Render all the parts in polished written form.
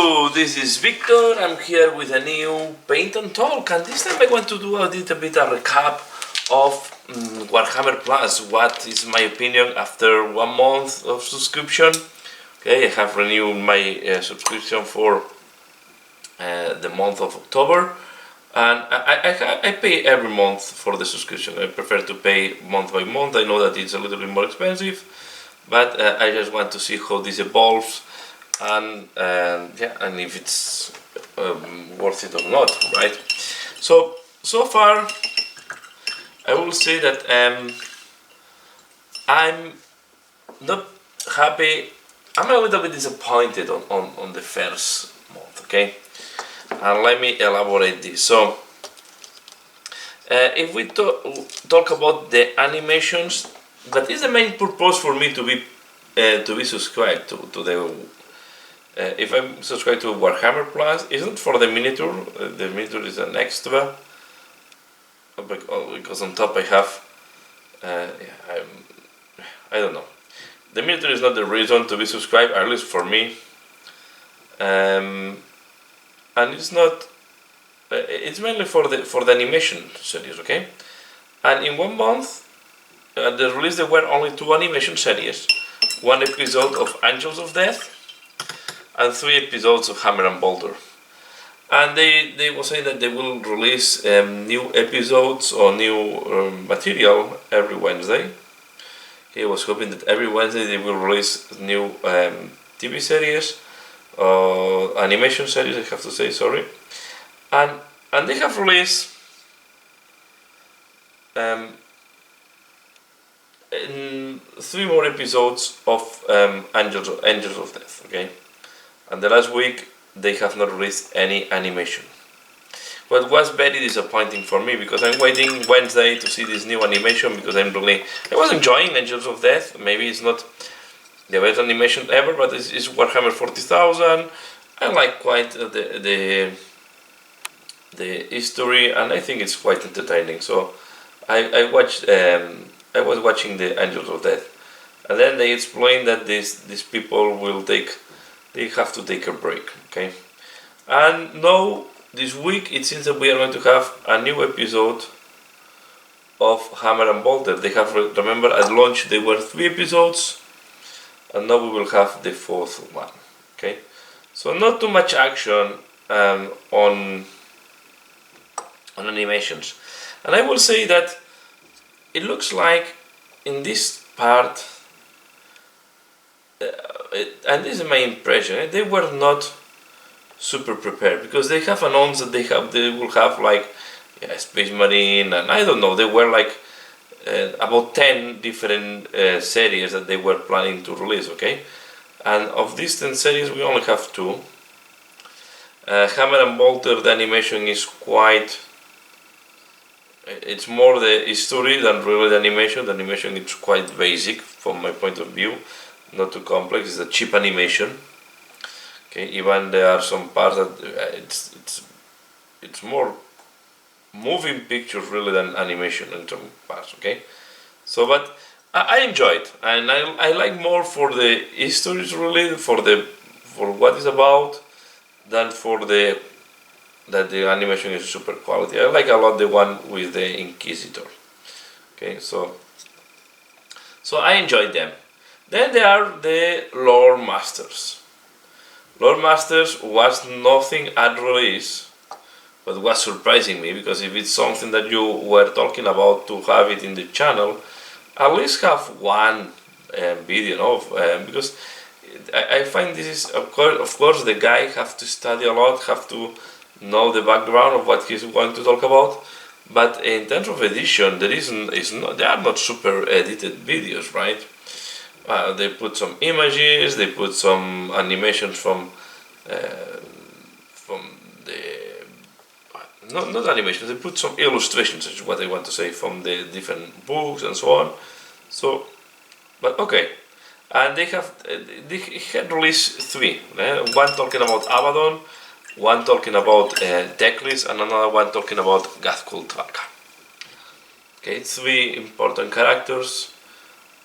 Hello, this is Victor. I'm here with a new Paint and Talk, and this time I want to do a little bit of a recap of Warhammer Plus. What is my opinion after 1 month of subscription? Okay, I have renewed my subscription for the month of October, and I pay every month for the subscription. I prefer to pay month by month. I know that it's a little bit more expensive, but I just want to see how this evolves. And and if it's worth it or not, right? So far, I will say that I'm not happy. I'm a little bit disappointed on the first month. Okay, and let me elaborate this. So, if we talk about the animations, that is the main purpose for me to be subscribed to the. If I'm subscribed to Warhammer Plus, isn't for the miniature. The miniature is an extra, because on top I have. I don't know. The miniature is not the reason to be subscribed, at least for me. And it's not. It's mainly for the animation series, okay? And in 1 month, at the release there were only 2 animation series, 1 episode of Angels of Death, and 3 episodes of Hammer and Bolter. And they will say that they will release new episodes or new material every Wednesday. I was hoping that every Wednesday they will release new TV series, animation series, I have to say, sorry. And they have released 3 more episodes of Angels of Death, okay? And the last week they have not released any animation. What was very disappointing for me, because I'm waiting Wednesday to see this new animation, because I was enjoying Angels of Death. Maybe it's not the best animation ever, but it's Warhammer 40,000. I like quite the history, and I think it's quite entertaining. So I was watching the Angels of Death, and then they explained that these people they have to take a break, okay? And now, this week, it seems that we are going to have a new episode of Hammer and Bolter. They have, remember, at launch there were 3 episodes, and now we will have the 4th one, okay? So not too much action on animations. And I will say that it looks like in this part, and this is my impression, they were not super prepared, because they have announced that they will have like Space Marine, and I don't know, they were like about 10 different series that they were planning to release, okay? And of these 10 series we only have 2. Hammer and Bolter, the animation is it's more the history than really the animation. The animation is quite basic from my point of view, not too complex. It's a cheap animation. Okay, even there are some parts that it's more moving pictures really than animation in some parts. Okay, so but I enjoyed, and I like more for the histories really, for what it's about, than for that the animation is super quality. I like a lot the one with the Inquisitor. Okay, so I enjoyed them. Then there are the Lore Masters. Lore Masters was nothing at release, but was surprising me, because if it's something that you were talking about to have it in the channel, at least have 1 video, because I find this is, of course the guy have to study a lot, have to know the background of what he's going to talk about, but in terms of edition, they are not super edited videos, right? They put some images, they put some animations from the not animations. They put some illustrations, is what I want to say, from the different books and so on. So, but okay, and they had released 3. 1 talking about Abaddon, 1 talking about Teclis, and another 1 talking about Gathkul Traka. Okay, 3 important characters.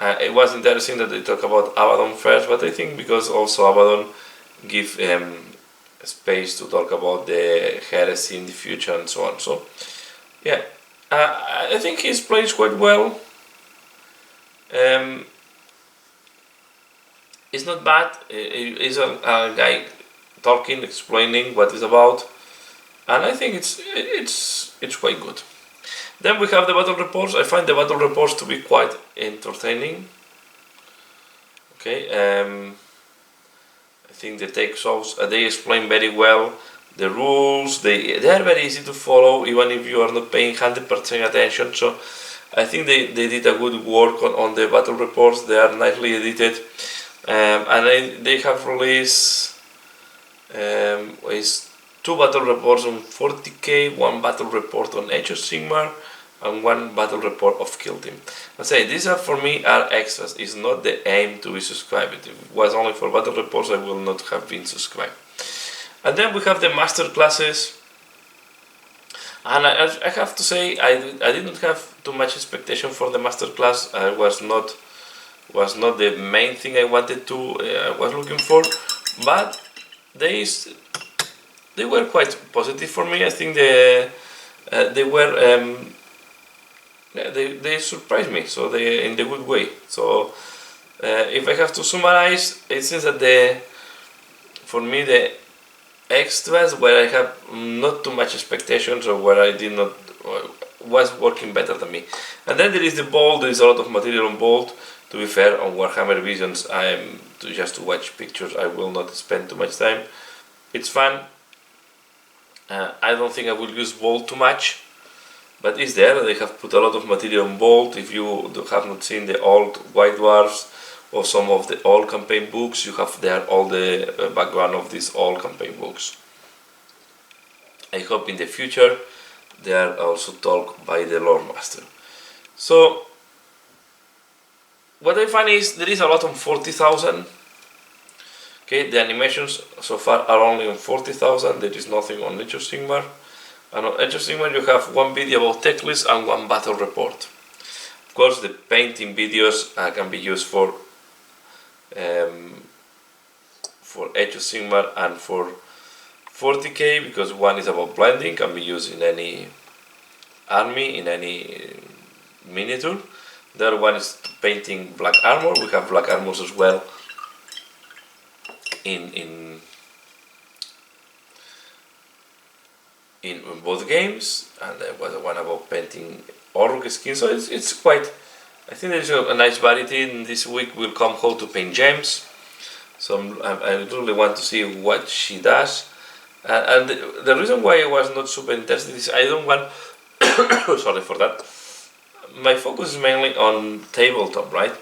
It was interesting that they talk about Abaddon first, but I think because also Abaddon give space to talk about the heresy in the future and so on. So yeah, I think he's plays quite well. It's not bad. He's a guy talking, explaining what it's about, and I think it's quite good. Then we have the battle reports. I find the battle reports to be quite entertaining. Okay, I think the take shows they explain very well the rules. They are very easy to follow, even if you are not paying 100% attention. So I think they did a good work on the battle reports. They are nicely edited, and they have released is 2 battle reports on 40k, 1 battle report on Age of Sigmar, and 1 battle report of Kill Team. I say these are for me are extras. It's not the aim to be subscribed. If it was only for battle reports, I will not have been subscribed. And then we have the master classes. And I have to say I didn't have too much expectation for the master class. I was not the main thing I wanted to was looking for, but they were quite positive for me. I think they were they surprised me, so they in the good way. So if I have to summarize, it seems that for me the extras where I have not too much expectations or where I did not was working better than me. And then there is the bold. There is a lot of material on bold. To be fair, on Warhammer Visions, just to watch pictures. I will not spend too much time. It's fun. I don't think I will use bold too much, but it's there. They have put a lot of material on bold. If you have not seen the old White Dwarfs or some of the old campaign books, you have there all the background of these old campaign books. I hope in the future they are also talked by the lore master. So what I find is there is a lot on 40,000. Okay, the animations so far are only on 40,000. There is nothing on Age of Sigmar. And on Age of Sigmar you have 1 video about tech list and 1 battle report. Of course, the painting videos can be used for Age of Sigmar and for 40k, because 1 is about blending, can be used in any army, in any miniature. The other 1 is painting black armor. We have black armors as well in both games, and there was 1 about painting orc skin. So it's quite. I think there's a nice variety. In this week will come how to paint gems. So I really want to see what she does. And the reason why I was not super interested is I don't want. Sorry for that. My focus is mainly on tabletop, right?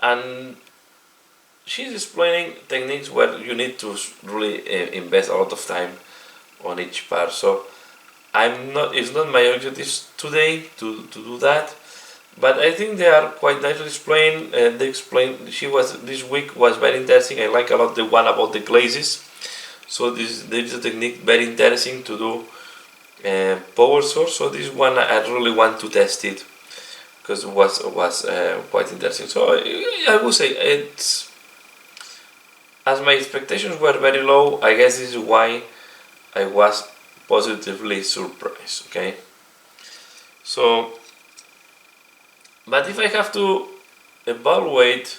And she's explaining techniques where you need to really invest a lot of time on each part. So it's not my objective today to do that, but I think they are quite nicely explained. This week was very interesting. I like a lot the one about the glazes. So there is a technique very interesting to do power source. So this one I really want to test it because it was quite interesting. So I would say it's, as my expectations were very low, I guess this is why I was positively surprised. Okay, so but if I have to evaluate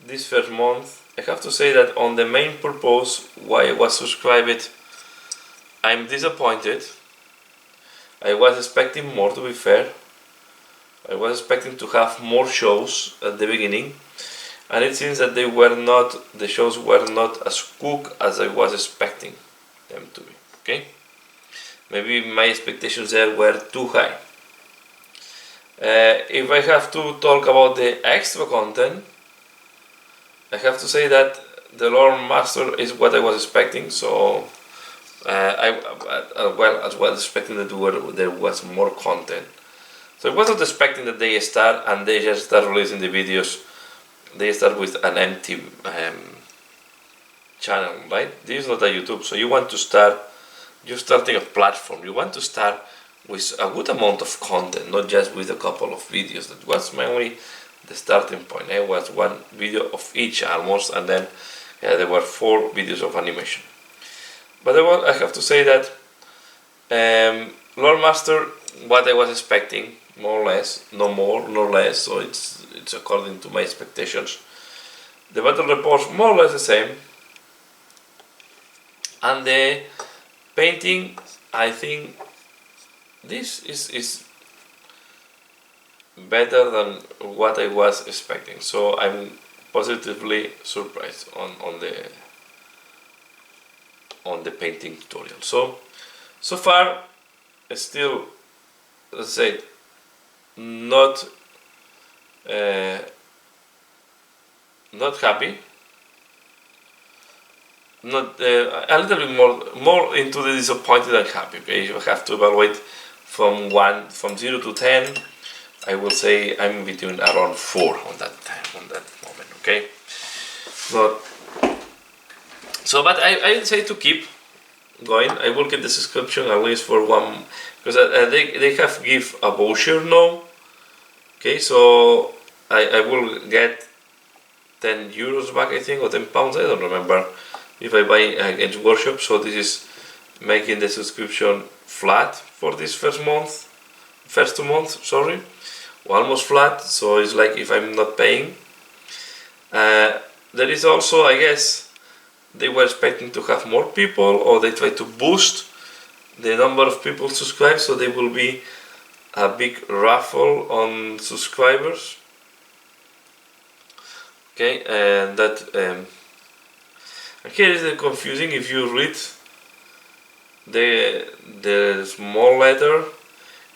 this first month, I have to say that on the main purpose why I was subscribed, I'm disappointed. I was expecting more, to be fair. I was expecting to have more shows at the beginning, and it seems that the shows were not as cooked as I was expecting them to be. Okay, maybe my expectations there were too high. If I have to talk about the extra content, I have to say that the Lore Master is what I was expecting. So I was expecting that there was more content. So I wasn't expecting that they start and they just start releasing the videos. They start with an empty channel, right? This is not a YouTube, so you want to start. You're starting a platform. You want to start with a good amount of content, not just with a couple of videos. That was mainly the starting point. It was one video of each almost, and then Yeah, there were 4 videos of animation. But I have to say that Lord Master, what I was expecting, more or less, no more, no less, so it's according to my expectations. The battle reports more or less the same, and the painting, I think this is better than what I was expecting, so I'm positively surprised on the painting tutorial. So far, still, let's say, not happy, not a little bit more into the disappointed than happy. Okay, if I have to evaluate from 0 to 10, I will say I'm between around 4 on that moment. Okay, but I say to keep going. I will get the subscription at least for one, because they have give a voucher now. Okay, so I will get 10 euros back, I think, or 10 pounds, I don't remember, if I buy Games Workshop. So this is making the subscription flat for this first 2 months, sorry, almost flat. So it's like if I'm not paying. There is also, I guess, they were expecting to have more people, or they try to boost the number of people subscribed, so there will be a big raffle on subscribers. Okay, and that here is the confusing. If you read the small letter,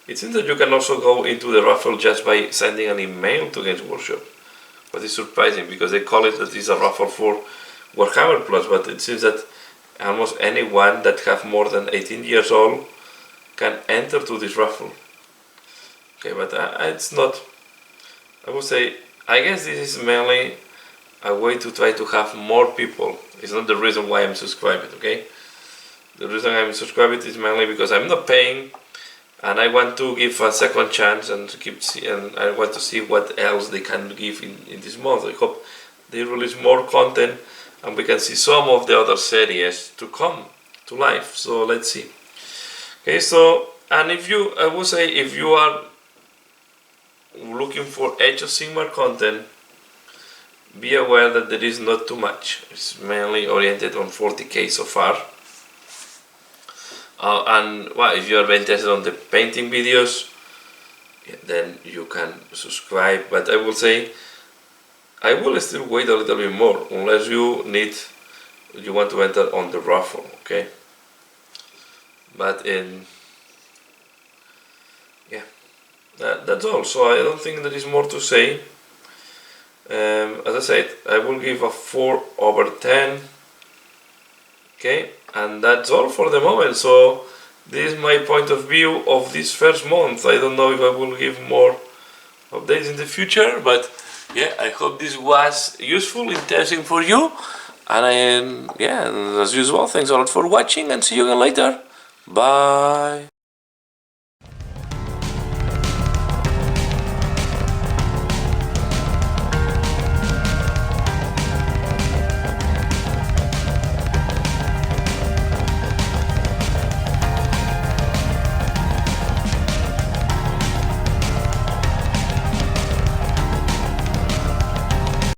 it seems that you can also go into the raffle just by sending an email to Games Workshop. But it's surprising because they call it that it's a raffle for Warhammer Plus, but it seems that almost anyone that have more than 18 years old can enter to this raffle. Okay, but it's not, I would say, I guess this is mainly a way to try to have more people. It's not the reason why I'm subscribed, okay? The reason I'm subscribed is mainly because I'm not paying, and I want to give a second chance and I want to see what else they can give in this month. I hope they release more content and we can see some of the other series to come to life. So let's see. Okay, so, and I would say, if you are looking for Age of Sigmar content, be aware that there is not too much. It's mainly oriented on 40k so far. And well, if you are interested on the painting videos, then you can subscribe. But I will say, I will still wait a little bit more, unless you want to enter on the raffle, okay? But yeah, that's all. So I don't think there is more to say. As I said, I will give a 4/10. Okay, and that's all for the moment. So this is my point of view of this first month. I don't know if I will give more updates in the future, but yeah, I hope this was useful, interesting for you. And yeah, as usual, thanks a lot for watching, and see you again later. Bye.